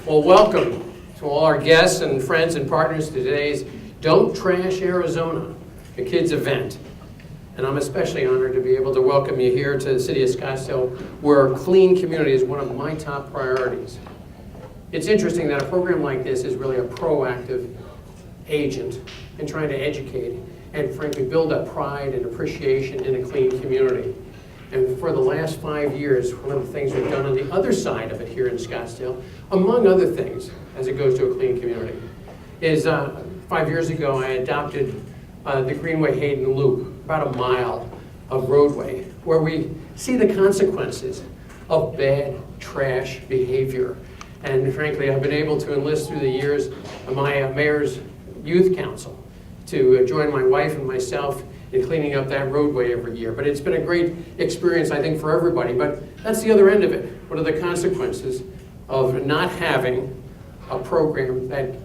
Well, welcome to all our guests and friends and partners to today's Don't Trash Arizona, a kids event. And I'm especially honored to be able to welcome you here to the city of Scottsdale, where clean community is one of my top priorities. It's interesting that a program like this is really a proactive agent in trying to educate and frankly build up pride and appreciation in a clean community. And for the last 5 years, one of the things we've done on the other side of it here in Scottsdale, among other things, as it goes to a clean community, is 5 years ago I adopted the Greenway Hayden Loop, about a mile of roadway, where we see the consequences of bad trash behavior. And frankly, I've been able to enlist through the years my mayor's youth council to join my wife and myself in cleaning up that roadway every year. But it's been a great experience, I think, for everybody. But that's the other end of it. What are the consequences of not having a program that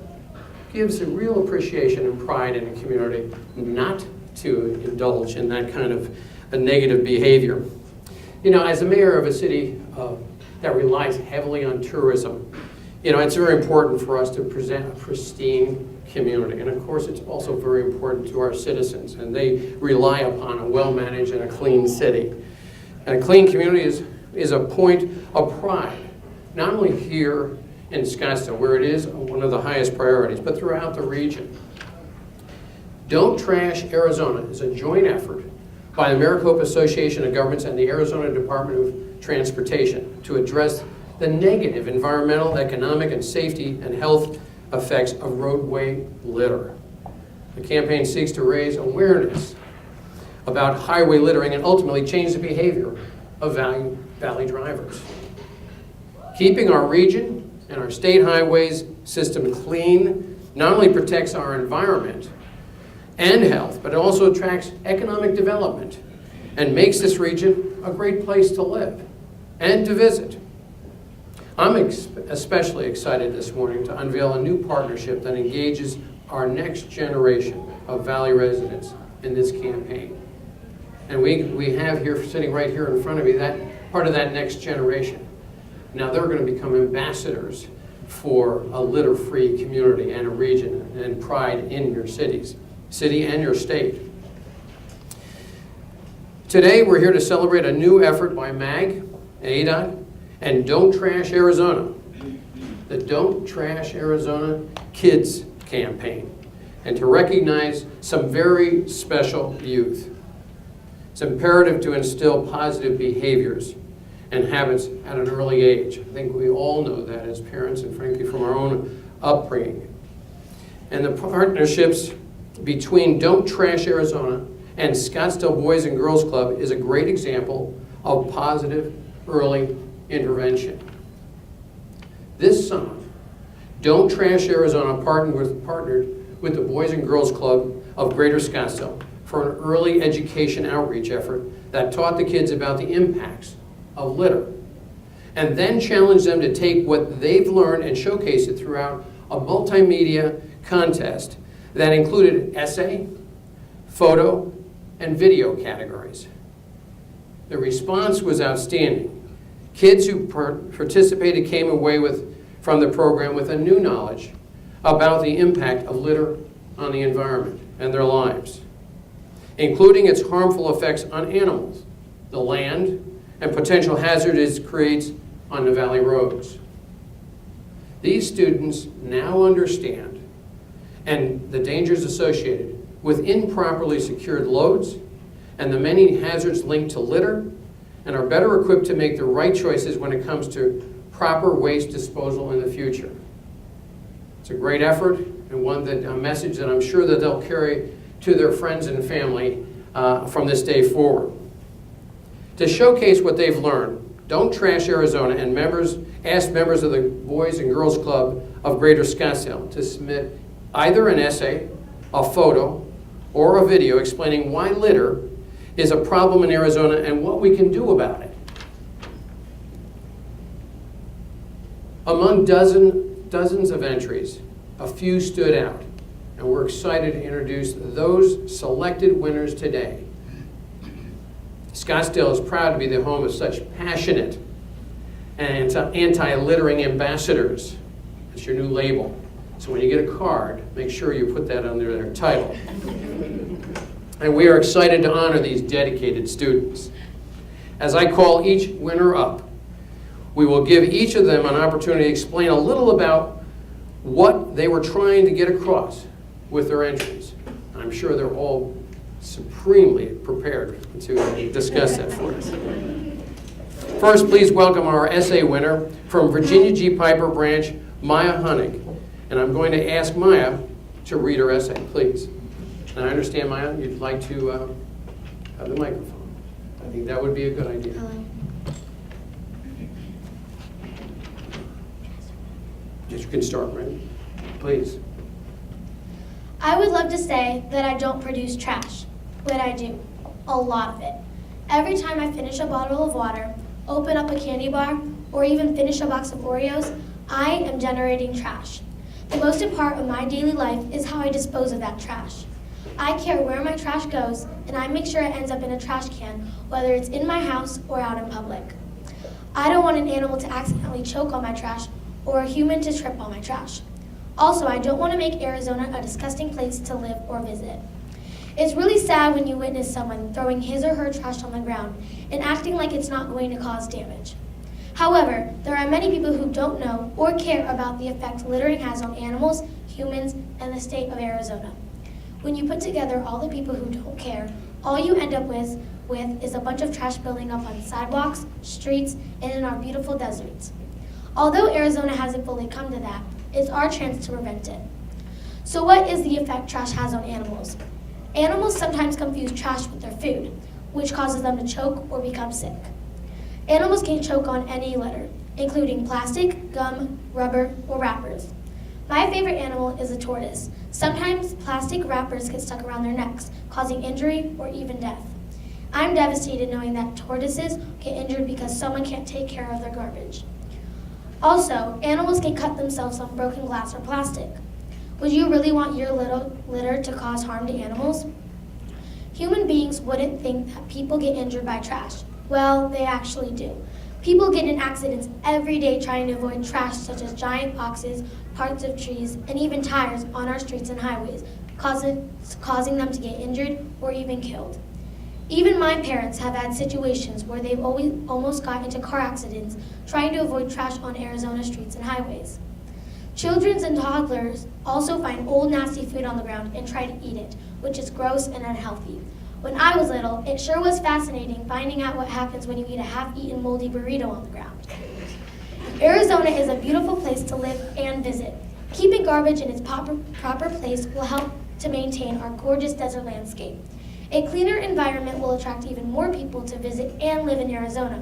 gives a real appreciation and pride in a community, not to indulge in that kind of a negative behavior? You know, as a mayor of a city that relies heavily on tourism, you know, it's very important for us to present a pristine community. And of course, it's also very important to our citizens, and they rely upon a well-managed and a clean city. And a clean community is a point of pride, not only here in Scottsdale, where it is one of the highest priorities, but throughout the region. Don't Trash Arizona is a joint effort by the Maricopa Association of Governments and the Arizona Department of Transportation to address the negative environmental, economic, and safety and health effects of roadway litter. The campaign seeks to raise awareness about highway littering and ultimately change the behavior of Valley drivers. Keeping our region and our state highways system clean not only protects our environment and health, but it also attracts economic development and makes this region a great place to live and to visit. I'm especially excited this morning to unveil a new partnership that engages our next generation of Valley residents in this campaign. And we have here, sitting right here in front of me, that part of that next generation. Now they're going to become ambassadors for a litter-free community and a region and pride in your city and your state. Today we're here to celebrate a new effort by MAG, ADOT, and Don't Trash Arizona, the Don't Trash Arizona Kids campaign, and to recognize some very special youth. It's imperative to instill positive behaviors and habits at an early age. I think we all know that as parents and frankly from our own upbringing. And the partnerships between Don't Trash Arizona and Scottsdale Boys and Girls Club is a great example of positive early intervention. This summer, Don't Trash Arizona partnered with the Boys and Girls Club of Greater Scottsdale for an early education outreach effort that taught the kids about the impacts of litter, and then challenged them to take what they've learned and showcase it throughout a multimedia contest that included essay, photo, and video categories. The response was outstanding. Kids who participated came away from the program with a new knowledge about the impact of litter on the environment and their lives, including its harmful effects on animals, the land, and potential hazards it creates on the Valley roads. These students now understand and the dangers associated with improperly secured loads and the many hazards linked to litter, and are better equipped to make the right choices when it comes to proper waste disposal in the future. It's a great effort, and a message that I'm sure that they'll carry to their friends and family from this day forward. To showcase what they've learned, Don't Trash Arizona and asked members of the Boys and Girls Club of Greater Scottsdale to submit either an essay, a photo, or a video explaining why litter is a problem in Arizona and what we can do about it. Among dozens of entries, a few stood out, and we're excited to introduce those selected winners today. Scottsdale is proud to be the home of such passionate and anti-littering ambassadors It's your new label. So when you get a card, make sure you put that under their title. And we are excited to honor these dedicated students. As I call each winner up, we will give each of them an opportunity to explain a little about what they were trying to get across with their entries. I'm sure they're all supremely prepared to discuss that for us. First, please welcome our essay winner from Virginia G. Piper Branch, Maya Honig. And I'm going to ask Maya to read her essay, please. And I understand, Maya, you'd like to have the microphone. I think that would be a good idea. Hello. Yes, you can start, right? Please. I would love to say that I don't produce trash, but I do. A lot of it. Every time I finish a bottle of water, open up a candy bar, or even finish a box of Oreos, I am generating trash. The most important part of my daily life is how I dispose of that trash. I care where my trash goes, and I make sure it ends up in a trash can, whether it's in my house or out in public. I don't want an animal to accidentally choke on my trash or a human to trip on my trash. Also, I don't want to make Arizona a disgusting place to live or visit. It's really sad when you witness someone throwing his or her trash on the ground and acting like it's not going to cause damage. However, there are many people who don't know or care about the effect littering has on animals, humans, and the state of Arizona. When you put together all the people who don't care, all you end up with is a bunch of trash building up on sidewalks, streets, and in our beautiful deserts. Although Arizona hasn't fully come to that, it's our chance to prevent it. So what is the effect trash has on animals? Animals sometimes confuse trash with their food, which causes them to choke or become sick. Animals can choke on any litter, including plastic, gum, rubber, or wrappers. My favorite animal is a tortoise. Sometimes plastic wrappers get stuck around their necks, causing injury or even death. I'm devastated knowing that tortoises get injured because someone can't take care of their garbage. Also, animals can cut themselves on broken glass or plastic. Would you really want your little litter to cause harm to animals? Human beings wouldn't think that people get injured by trash. Well, they actually do. People get in accidents every day trying to avoid trash such as giant boxes, parts of trees, and even tires on our streets and highways, causing them to get injured or even killed. Even my parents have had situations where they've almost got into car accidents trying to avoid trash on Arizona streets and highways. Children and toddlers also find old nasty food on the ground and try to eat it, which is gross and unhealthy. When I was little, it sure was fascinating finding out what happens when you eat a half-eaten moldy burrito on the ground. Arizona is a beautiful place to live and visit. Keeping garbage in its proper place will help to maintain our gorgeous desert landscape. A cleaner environment will attract even more people to visit and live in Arizona.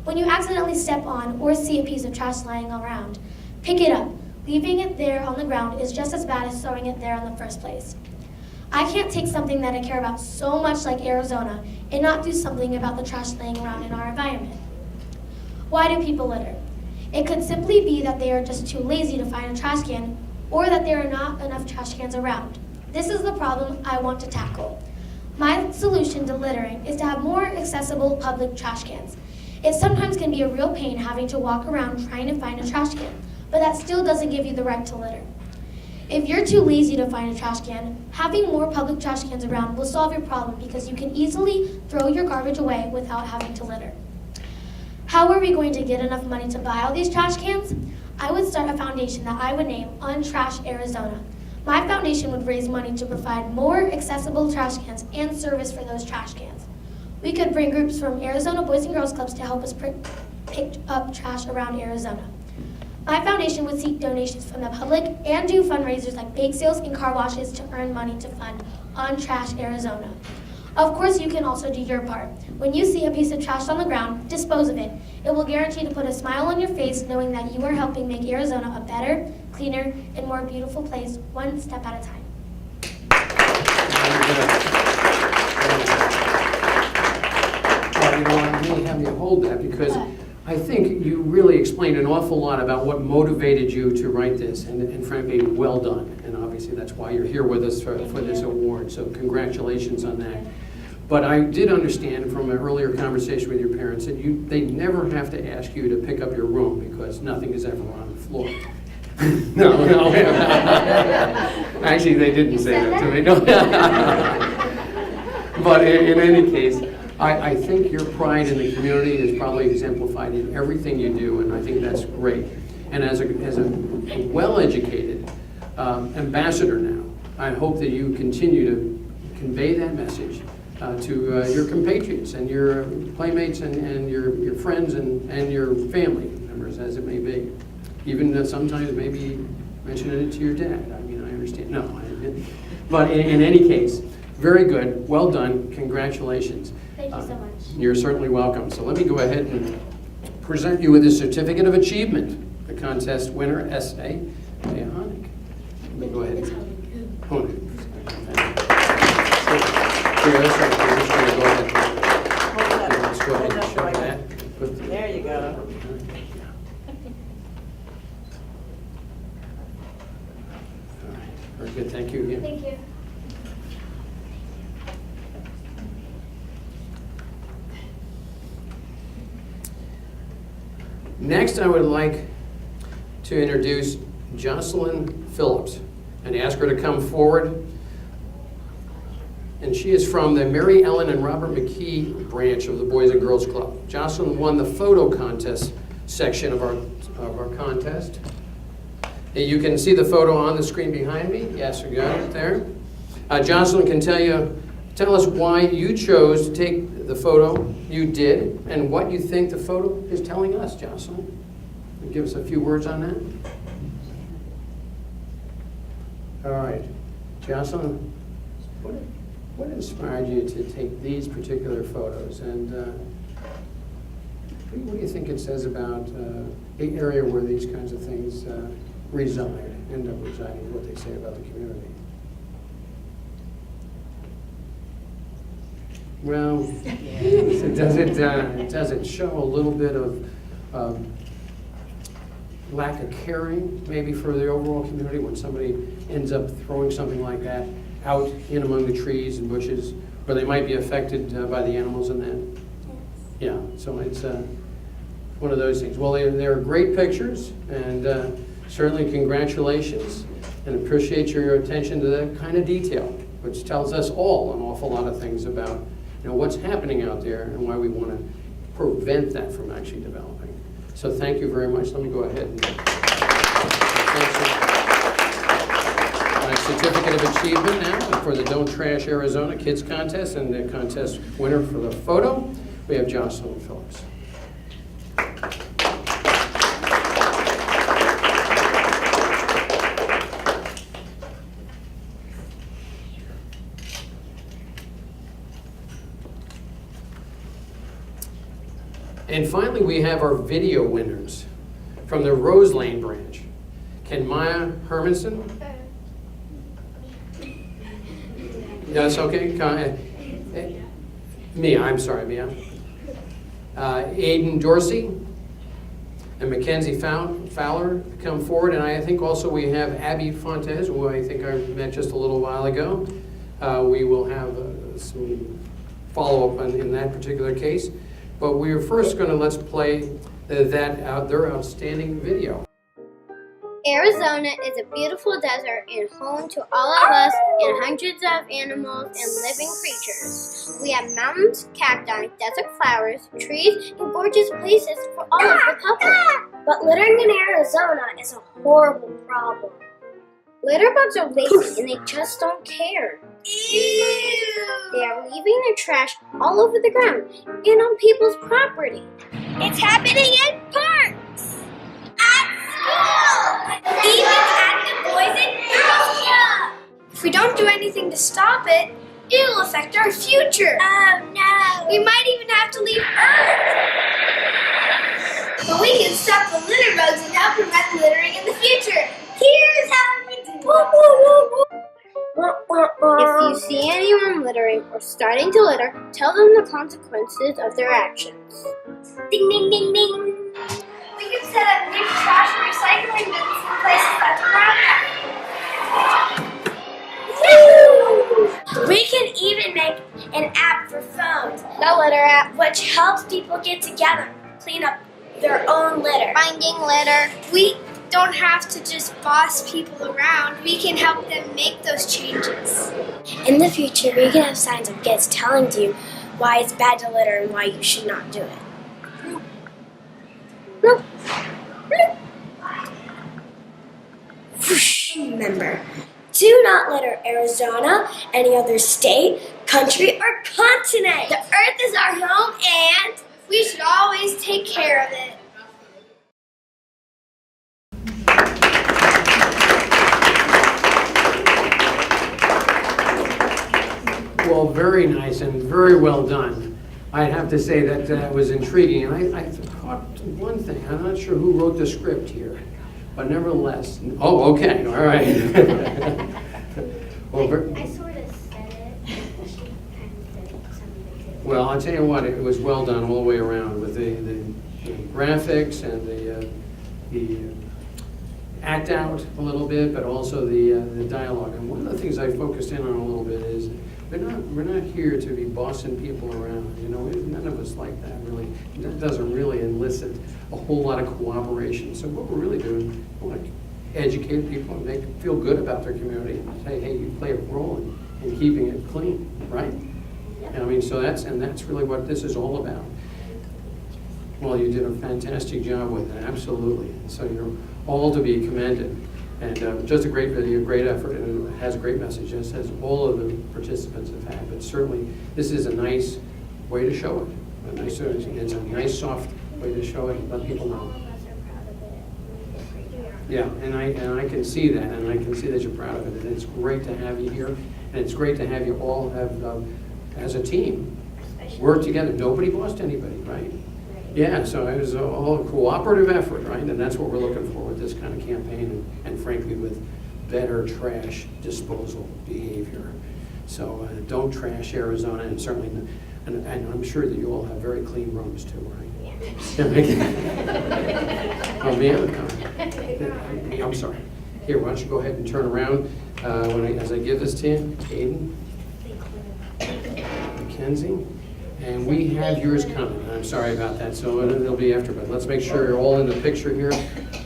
When you accidentally step on or see a piece of trash lying around, pick it up. Leaving it there on the ground is just as bad as throwing it there in the first place. I can't take something that I care about so much like Arizona and not do something about the trash laying around in our environment. Why do people litter? It could simply be that they are just too lazy to find a trash can or that there are not enough trash cans around. This is the problem I want to tackle. My solution to littering is to have more accessible public trash cans. It sometimes can be a real pain having to walk around trying to find a trash can, but that still doesn't give you the right to litter. If you're too lazy to find a trash can, having more public trash cans around will solve your problem because you can easily throw your garbage away without having to litter. How are we going to get enough money to buy all these trash cans? I would start a foundation that I would name Untrash Arizona. My foundation would raise money to provide more accessible trash cans and service for those trash cans. We could bring groups from Arizona Boys and Girls Clubs to help us pick up trash around Arizona. My foundation would seek donations from the public and do fundraisers like bake sales and car washes to earn money to fund Untrash Arizona. Of course, you can also do your part. When you see a piece of trash on the ground, dispose of it. It will guarantee to put a smile on your face knowing that you are helping make Arizona a better, cleaner, and more beautiful place, one step at a time. Well, you know, I'm really happy to hold that because I think you really explained an awful lot about what motivated you to write this, and frankly, well done. And obviously, that's why you're here with us for this award, so congratulations on that. But I did understand from an earlier conversation with your parents that they never have to ask you to pick up your room because nothing is ever on the floor. No. Actually, they didn't say that to me. No. But in any case, I think your pride in the community is probably exemplified in everything you do, and I think that's great. And as a well-educated ambassador now, I hope that you continue to convey that message to your compatriots and your playmates and your friends and your family members, as it may be. Even sometimes maybe mentioning it to your dad. I mean, I understand. No, I didn't. But in any case, very good. Well done. Congratulations. Thank you so much. You're certainly welcome. So let me go ahead and present you with a certificate of achievement. The contest winner, S.A. Leah Honig. Let me go ahead. It's Honig. Here, that's right. We're just going to go ahead. Let's go ahead and show that. There you go. Very good, thank you again. Thank you. Next, I would like to introduce Jocelyn Phillips and ask her to come forward. And she is from the Mary Ellen and Robert McKee branch of the Boys and Girls Club. Jocelyn won the photo contest section of our contest. You can see the photo on the screen behind me. Yes, we got it there. Jocelyn can tell us why you chose to take the photo you did and what you think the photo is telling us, Jocelyn. Can you give us a few words on that? All right. Jocelyn, what inspired you to take these particular photos? And what do you think it says about the area where these kinds of things end up residing, what they say about the community? Well, does it show a little bit of lack of caring, maybe, for the overall community when somebody ends up throwing something like that out in among the trees and bushes, where they might be affected by the animals in that? Yeah, so it's one of those things. Well, they're great pictures, and certainly congratulations, and appreciate your attention to that kind of detail, which tells us all an awful lot of things about what's happening out there and why we want to prevent that from actually developing. So thank you very much. Let me go ahead and my certificate of achievement now for the Don't Trash Arizona Kids Contest, and the contest winner for the photo, we have Jocelyn Phillips. And finally, we have our video winners from the Rose Lane branch. Can Maya Hermanson? That's okay. Mia, I'm sorry, Mia. Aiden Dorsey and Mackenzie Fowler come forward. And I think also we have Abby Fontes, who I think I met just a little while ago. We will have some follow-up in that particular case. But we're first going to let's play their outstanding video. Arizona is a beautiful desert and home to all of us and hundreds of animals and living creatures. We have mountains, cacti, desert flowers, trees, and gorgeous places for all of the public. But littering in Arizona is a horrible problem. Litterbugs are lazy and they just don't care. They are leaving their trash all over the ground and on people's property. It's happening in parks, at school, even at the Boys and Girls Club. If we don't do anything to stop it, it'll affect our future. Oh no! We might even have to leave Earth. But we can stop the litterbugs and help prevent littering in the future. Here's how we do it. If you see anyone littering or starting to litter, tell them the consequences of their actions. Ding, ding, ding, ding. We can set up new trash and recycling bins in places that don't have them. We can even make an app for phones, the litter app, which helps people get together, clean up their own litter. Finding litter. We don't have to just boss people around. We can help them make those changes. In the future, we can have signs of kids telling you why it's bad to litter and why you should not do it. Whoosh. Remember, do not litter Arizona, any other state, country, or continent. The earth is our home and we should always take care of it. Well, very nice and very well done. I'd have to say that was intriguing. And I caught one thing. I'm not sure who wrote the script here, but nevertheless. Oh, okay. All right. Well, I sort of said it. She kind of said something too. well, I'll tell you what. It was well done all the way around with the graphics and the act out a little bit, but also the dialogue. And one of the things I focused in on a little bit is we're not here to be bossing people around. You know, none of us like that really. That doesn't really elicit a whole lot of cooperation. So what we're really doing, we want to educate people and make them feel good about their community. And say, hey, you play a role in keeping it clean, right? I mean, so that's really what this is all about. Well, you did a fantastic job with it, absolutely. So you're all to be commended. And just a great video, great effort, and it has a great message, as all of the participants have had. But certainly, this is a nice way to show it. It's a nice, soft way to show it and let people know. Yeah, and I can see that, and I can see that you're proud of it. And it's great to have you here, and it's great to have you all have, as a team, work together. Nobody bossed anybody, right? Yeah, so it was all a cooperative effort, right? And that's what we're looking for with this kind of campaign, and frankly, with better trash disposal behavior. So don't trash Arizona, and certainly, and I'm sure that you all have very clean rooms too, right? Yeah. Oh, man. I'm sorry. Here, why don't you go ahead and turn around as I give this to you, Aiden, Mackenzie. And we have yours coming. I'm sorry about that, so it'll be after, but let's make sure you're all in the picture here,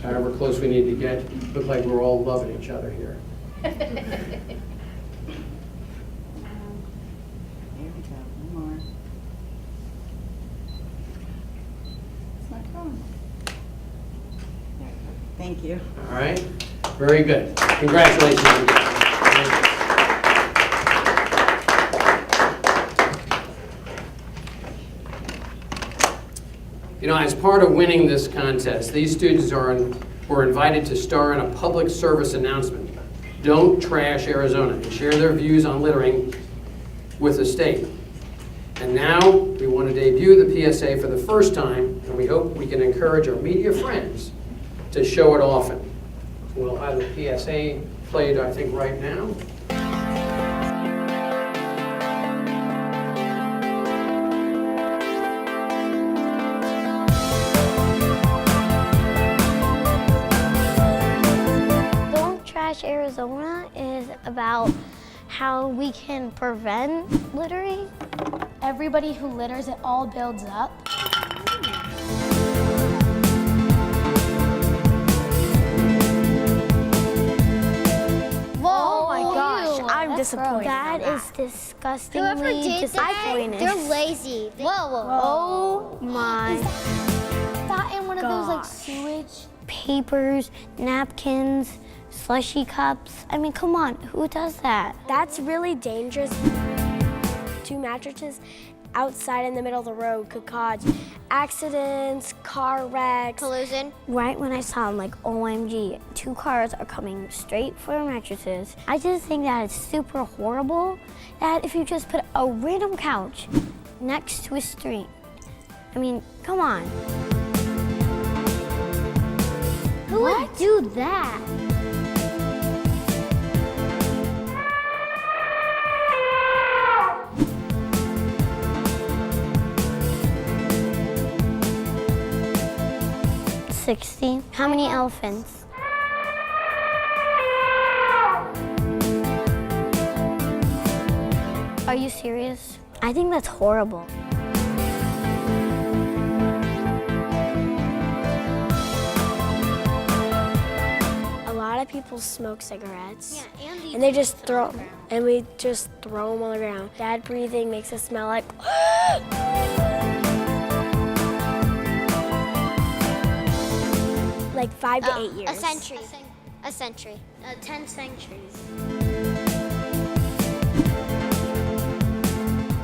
however close we need to get. Look like we're all loving each other here. There we go. One more. It's not going. There we go. Thank you. All right? Very good. Congratulations again. Thank you. You know, as part of winning this contest, these students were invited to star in a public service announcement. Don't trash Arizona, and share their views on littering with the state. And now we want to debut the PSA for the first time, and we hope we can encourage our media friends to show it often. We'll have the PSA played, I think, right now. Arizona is about how we can prevent littering. Everybody who litters, it all builds up. Whoa, my gosh, I'm that's disappointed. That in is disgustingly Whoever did that, disappointing. they're lazy. Oh my. That in one of those like Gosh. sewage. Papers, napkins, slushy cups. I mean, come on, who does that? That's really dangerous. 2 mattresses outside in the middle of the road could cause accidents, car wrecks. Collusion. Right when I saw them, like, OMG, 2 cars are coming straight for mattresses. I just think that it's super horrible that if you just put a random couch next to a street, I mean, come on. Who would do that? $60. How many elephants? Are you serious? I think that's horrible. of people smoke cigarettes. Yeah, and And they just throw, and we just throw them on the ground. Bad breathing makes us smell like, like 5 to 8 years. A century. A century. 10 centuries.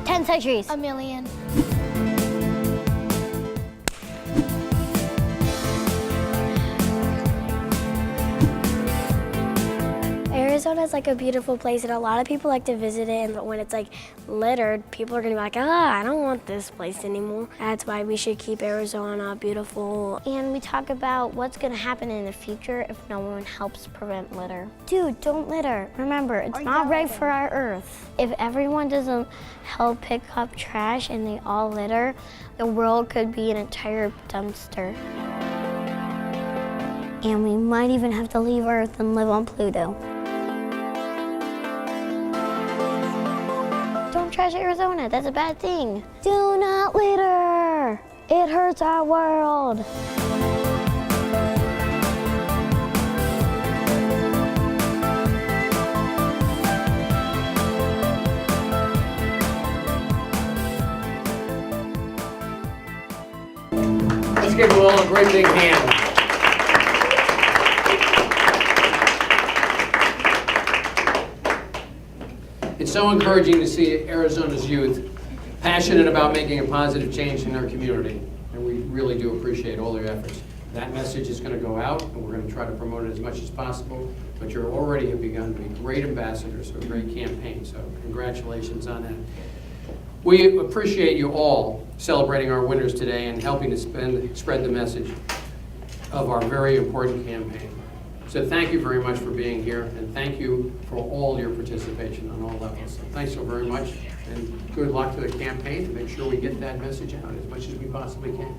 10 centuries. A million. Arizona is like a beautiful place, and a lot of people like to visit it. And when it's like littered, people are gonna be like, I don't want this place anymore. That's why we should keep Arizona beautiful. And we talk about what's going to happen in the future if no one helps prevent litter. Dude, don't litter. Remember, it's not right for our earth. If everyone doesn't help pick up trash and they all litter, the world could be an entire dumpster. And we might even have to leave Earth and live on Pluto. Don't trash Arizona, that's a bad thing. Do not litter. It hurts our world. Let's give them all a great big hand. It's so encouraging to see Arizona's youth passionate about making a positive change in our community, and we really do appreciate all their efforts. That message is going to go out, and we're going to try to promote it as much as possible, but you already have begun to be great ambassadors for a great campaign, so congratulations on that. We appreciate you all celebrating our winners today and helping to spread the message of our very important campaign. So thank you very much for being here, and thank you for all your participation on all levels. So thanks so very much, and good luck to the campaign to make sure we get that message out as much as we possibly can.